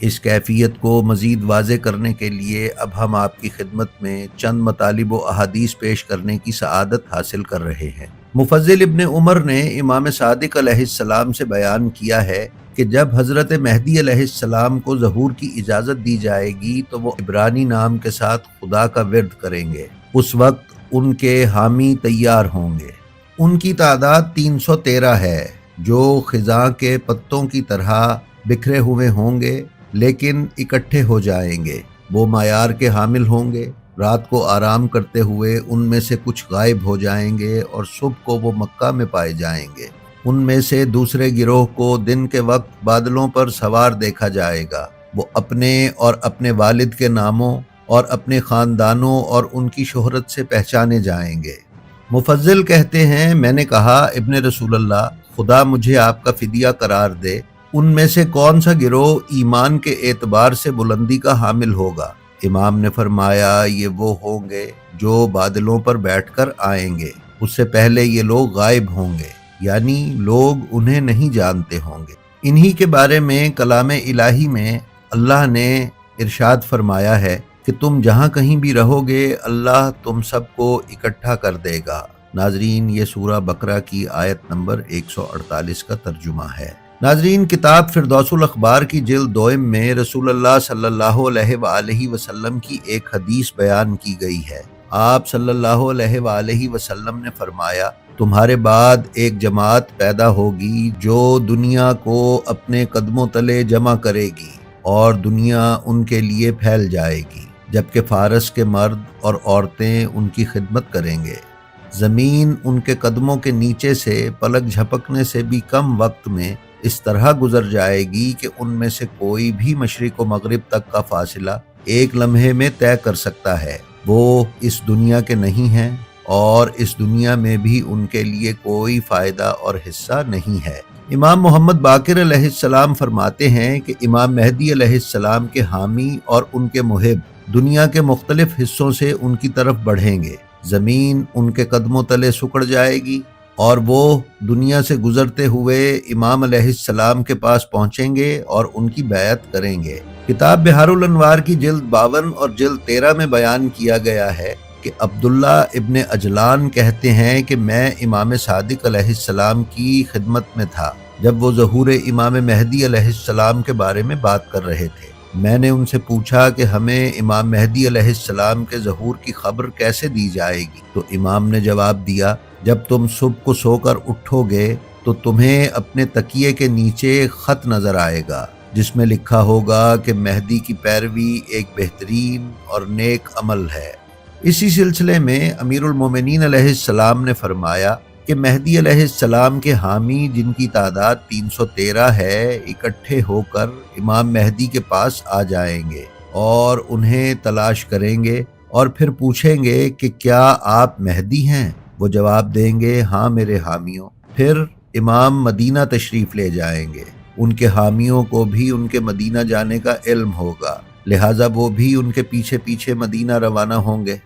اس کیفیت کو مزید واضح کرنے کے لیے اب ہم آپ کی خدمت میں چند مطالب و احادیث پیش کرنے کی سعادت حاصل کر رہے ہیں۔ مفضل ابن عمر نے امام صادق علیہ السلام سے بیان کیا ہے کہ جب حضرت مہدی علیہ السلام کو ظہور کی اجازت دی جائے گی تو وہ عبرانی نام کے ساتھ خدا کا ورد کریں گے۔ اس وقت ان کے حامی تیار ہوں گے۔ ان کی تعداد 313 ہے، جو خزاں کے پتوں کی طرح بکھرے ہوئے ہوں گے لیکن اکٹھے ہو جائیں گے۔ وہ معیار کے حامل ہوں گے۔ رات کو آرام کرتے ہوئے ان میں سے کچھ غائب ہو جائیں گے اور صبح کو وہ مکہ میں پائے جائیں گے۔ ان میں سے دوسرے گروہ کو دن کے وقت بادلوں پر سوار دیکھا جائے گا۔ وہ اپنے اور اپنے والد کے ناموں اور اپنے خاندانوں اور ان کی شہرت سے پہچانے جائیں گے۔ مفضل کہتے ہیں، میں نے کہا ابن رسول اللہ، خدا مجھے آپ کا فدیہ قرار دے، ان میں سے کون سا گروہ ایمان کے اعتبار سے بلندی کا حامل ہوگا؟ امام نے فرمایا، یہ وہ ہوں گے جو بادلوں پر بیٹھ کر آئیں گے، اس سے پہلے یہ لوگ غائب ہوں گے، یعنی لوگ انہیں نہیں جانتے ہوں گے۔ انہی کے بارے میں کلام الہی میں اللہ نے ارشاد فرمایا ہے کہ تم جہاں کہیں بھی رہو گے اللہ تم سب کو اکٹھا کر دے گا۔ ناظرین، یہ سورہ بقرہ کی آیت نمبر 148 کا ترجمہ ہے۔ ناظرین، کتاب فردوس الاخبار کی جلد 2 میں رسول اللہ صلی اللہ علیہ وآلہ وسلم کی ایک حدیث بیان کی گئی ہے۔ آپ صلی اللہ علیہ وآلہ وسلم نے فرمایا، تمہارے بعد ایک جماعت پیدا ہوگی جو دنیا کو اپنے قدموں تلے جمع کرے گی اور دنیا ان کے لیے پھیل جائے گی، جبکہ فارس کے مرد اور عورتیں ان کی خدمت کریں گے۔ زمین ان کے قدموں کے نیچے سے پلک جھپکنے سے بھی کم وقت میں اس طرح گزر جائے گی کہ ان میں سے کوئی بھی مشرق و مغرب تک کا فاصلہ ایک لمحے میں طے کر سکتا ہے۔ وہ اس دنیا کے نہیں ہیں اور اس دنیا میں بھی ان کے لیے کوئی فائدہ اور حصہ نہیں ہے۔ امام محمد باقر علیہ السلام فرماتے ہیں کہ امام مہدی علیہ السلام کے حامی اور ان کے محب دنیا کے مختلف حصوں سے ان کی طرف بڑھیں گے۔ زمین ان کے قدموں تلے سکڑ جائے گی اور وہ دنیا سے گزرتے ہوئے امام علیہ السلام کے پاس پہنچیں گے اور ان کی بیعت کریں گے۔ کتاب بحار الانوار کی جلد 52 اور جلد 13 میں بیان کیا گیا ہے کہ عبداللہ ابن اجلان کہتے ہیں کہ میں امام صادق علیہ السلام کی خدمت میں تھا جب وہ ظہور امام مہدی علیہ السلام کے بارے میں بات کر رہے تھے۔ میں نے ان سے پوچھا کہ ہمیں امام مہدی علیہ السلام کے ظہور کی خبر کیسے دی جائے گی؟ تو امام نے جواب دیا، جب تم صبح کو سو کر اٹھو گے تو تمہیں اپنے تکیے کے نیچے خط نظر آئے گا جس میں لکھا ہوگا کہ مہدی کی پیروی ایک بہترین اور نیک عمل ہے۔ اسی سلسلے میں امیر المومنین علیہ السلام نے فرمایا کہ مہدی علیہ السلام کے حامی جن کی تعداد 313 ہے، اکٹھے ہو کر امام مہدی کے پاس آ جائیں گے اور انہیں تلاش کریں گے اور پھر پوچھیں گے کہ کیا آپ مہدی ہیں؟ وہ جواب دیں گے، ہاں میرے حامیوں۔ پھر امام مدینہ تشریف لے جائیں گے۔ ان کے حامیوں کو بھی ان کے مدینہ جانے کا علم ہوگا، لہٰذا وہ بھی ان کے پیچھے پیچھے مدینہ روانہ ہوں گے۔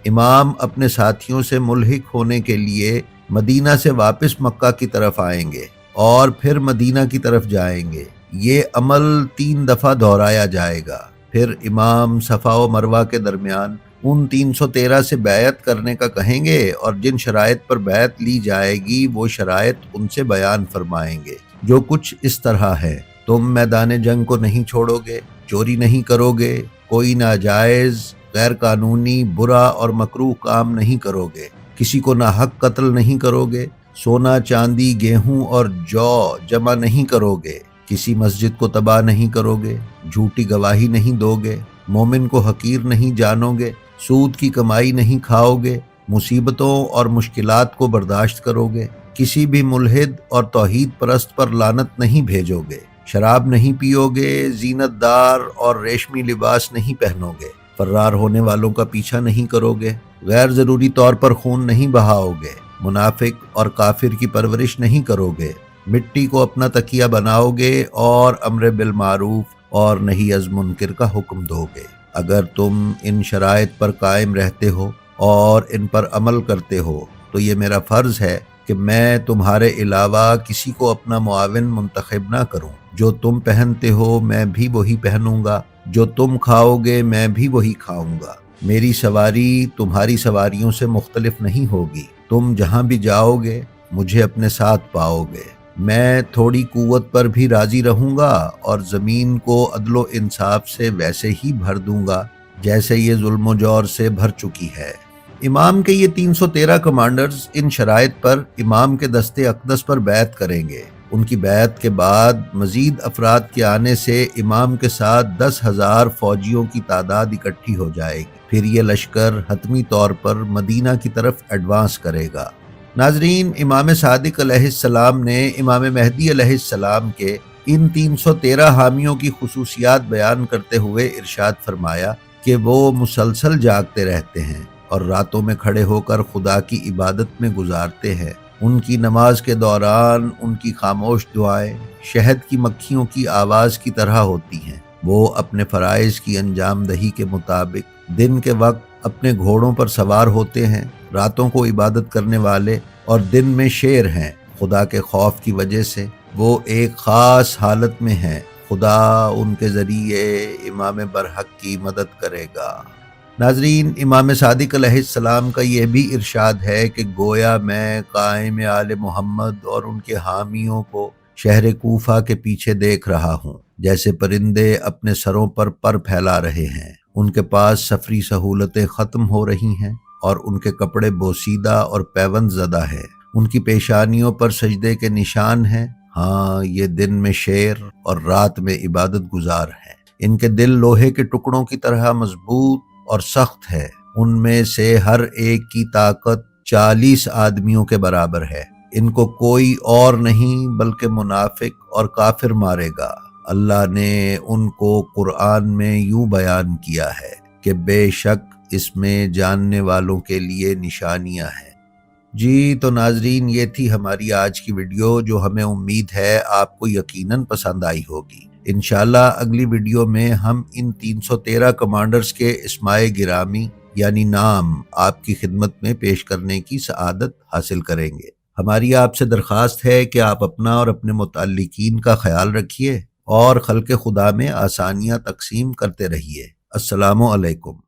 امام اپنے ساتھیوں سے ملحق ہونے کے لیے مدینہ سے واپس مکہ کی طرف آئیں گے اور پھر مدینہ کی طرف جائیں گے۔ یہ عمل 3 دفعہ دہرایا جائے گا۔ پھر امام صفا و مروہ کے درمیان ان 313 سے بیعت کرنے کا کہیں گے اور جن شرائط پر بیعت لی جائے گی وہ شرائط ان سے بیان فرمائیں گے، جو کچھ اس طرح ہے: تم میدان جنگ کو نہیں چھوڑو گے، چوری نہیں کرو گے، کوئی ناجائز، غیر قانونی، برا اور مکروہ کام نہیں کرو گے، کسی کو ناحق قتل نہیں کرو گے، سونا چاندی گیہوں اور جو جمع نہیں کرو گے، کسی مسجد کو تباہ نہیں کرو گے، جھوٹی گواہی نہیں دو گے، مومن کو حقیر نہیں جانو گے، سود کی کمائی نہیں کھاؤ گے، مصیبتوں اور مشکلات کو برداشت کرو گے، کسی بھی ملحد اور توحید پرست پر لعنت نہیں بھیجو گے، شراب نہیں پیو گے، زینت دار اور ریشمی لباس نہیں پہنو گے، فرار ہونے والوں کا پیچھا نہیں کرو گے، غیر ضروری طور پر خون نہیں بہاؤ گے، منافق اور کافر کی پرورش نہیں کرو گے، مٹی کو اپنا تکیہ بناؤ گے اور امر بالمعروف اور نہی از منکر کا حکم دو گے۔ اگر تم ان شرائط پر قائم رہتے ہو اور ان پر عمل کرتے ہو تو یہ میرا فرض ہے کہ میں تمہارے علاوہ کسی کو اپنا معاون منتخب نہ کروں۔ جو تم پہنتے ہو میں بھی وہی پہنوں گا، جو تم کھاؤ گے میں بھی وہی کھاؤں گا۔ میری سواری تمہاری سواریوں سے مختلف نہیں ہوگی، تم جہاں بھی جاؤ گے مجھے اپنے ساتھ پاؤ گے۔ میں تھوڑی قوت پر بھی راضی رہوں گا اور زمین کو عدل و انصاف سے ویسے ہی بھر دوں گا جیسے یہ ظلم و جور سے بھر چکی ہے۔ امام کے یہ 313 کمانڈرز ان شرائط پر امام کے دست اقدس پر بیعت کریں گے۔ ان کی بیعت کے بعد مزید افراد کے آنے سے امام کے ساتھ 10,000 فوجیوں کی تعداد اکٹھی ہو جائے گی۔ پھر یہ لشکر حتمی طور پر مدینہ کی طرف ایڈوانس کرے گا۔ ناظرین، امام صادق علیہ السلام نے امام مہدی علیہ السلام کے ان 313 حامیوں کی خصوصیات بیان کرتے ہوئے ارشاد فرمایا کہ وہ مسلسل جاگتے رہتے ہیں اور راتوں میں کھڑے ہو کر خدا کی عبادت میں گزارتے ہیں۔ ان کی نماز کے دوران ان کی خاموش دعائیں شہد کی مکھیوں کی آواز کی طرح ہوتی ہیں۔ وہ اپنے فرائض کی انجام دہی کے مطابق دن کے وقت اپنے گھوڑوں پر سوار ہوتے ہیں، راتوں کو عبادت کرنے والے اور دن میں شیر ہیں۔ خدا کے خوف کی وجہ سے وہ ایک خاص حالت میں ہیں۔ خدا ان کے ذریعے امام برحق کی مدد کرے گا۔ ناظرین، امام صادق علیہ السلام کا یہ بھی ارشاد ہے کہ گویا میں قائم آل محمد اور ان کے حامیوں کو شہر کوفہ کے پیچھے دیکھ رہا ہوں، جیسے پرندے اپنے سروں پر پر پھیلا رہے ہیں۔ ان کے پاس سفری سہولتیں ختم ہو رہی ہیں اور ان کے کپڑے بوسیدہ اور پیوند زدہ ہیں۔ ان کی پیشانیوں پر سجدے کے نشان ہیں۔ ہاں، یہ دن میں شیر اور رات میں عبادت گزار ہیں۔ ان کے دل لوہے کے ٹکڑوں کی طرح مضبوط اور سخت ہے۔ ان میں سے ہر ایک کی طاقت 40 آدمیوں کے برابر ہے۔ ان کو کوئی اور نہیں بلکہ منافق اور کافر مارے گا۔ اللہ نے ان کو قرآن میں یوں بیان کیا ہے کہ بے شک اس میں جاننے والوں کے لیے نشانیاں ہیں۔ جی تو ناظرین، یہ تھی ہماری آج کی ویڈیو، جو ہمیں امید ہے آپ کو یقیناً پسند آئی ہوگی۔ انشاءاللہ اگلی ویڈیو میں ہم ان 313 کمانڈرز کے اسماء گرامی یعنی نام آپ کی خدمت میں پیش کرنے کی سعادت حاصل کریں گے۔ ہماری آپ سے درخواست ہے کہ آپ اپنا اور اپنے متعلقین کا خیال رکھیے اور خلق خدا میں آسانیاں تقسیم کرتے رہیے۔ السلام علیکم۔